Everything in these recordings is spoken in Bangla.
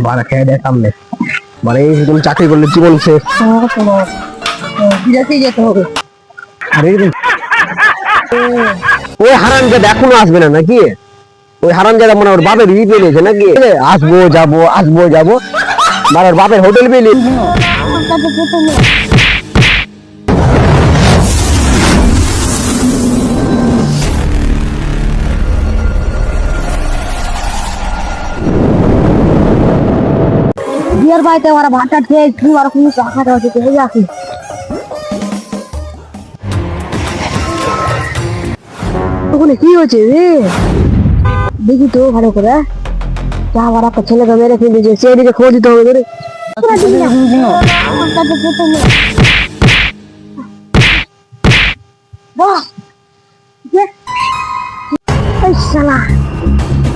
বাড়া খেয়ে দেয় সামনে মানে তুমি চাকরি করলে জীবন শেষ। বিদেশে যেতে হবে। আরে ওই হারামজাদা এখনো আসবে না নাকি? ওই হারামজাদা মনে ওর বাপের ই পেলেছে নাকি? আসবো যাবো মানে ওর বাপের হোটেল পেলে। বিয়ের বাড়িতে ওরা ভাতটা খেয়ে কি আর কোনো টাকা দেওয়া যেতে হয়ে আসি। ওখানে কি হয়েছে রে? দেখি তো ভালো করে। যা আবার একটা ছেলেকে মেরে ফেলেছে, সেদিকে খোঁজ দিতে হবে রে। বাহ! এই শালা,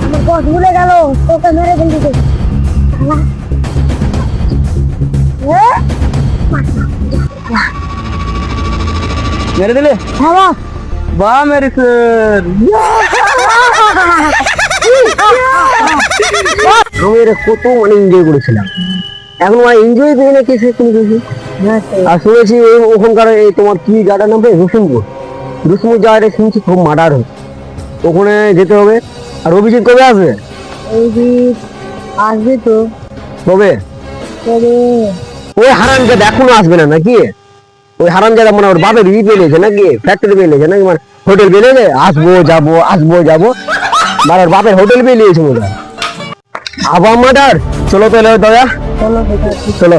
আমার বস ভুলে গেল তোকে মেরে ফেলেছে। শালা মেরে দিলে? হ্যাঁ বস। বা মেরেছে। আমি এটা কত মানে এনজয় করেছিলাম, এখন মানে এনজয় করি না কিছু তুমি কিছু। আর শুনেছি ওখানকার এই তোমার কি জায়গার নাম রে? রুসমপুর জায়গাটা শুনছি খুব মার্ডার হচ্ছে, ওখানে যেতে হবে। আর অভিজিৎ কবে আসবে? অভিজিৎ আসবে তো, কবে? তবে ওই হারামজাদা এখনো আসবে না নাকি? ওই হারামজাদা মানে ওর বাপের ই পেলেছে নাকি? ফ্যাক্টরি পেলেছে নাকি? মানে হোটেল পেলেছে, আসবো যাবো মানে ওর বাপের হোটেল পেলিয়েছে মনে হয়। আবার মার্ডার। চলো তাহলে দয়া, চলো দেখা চলো।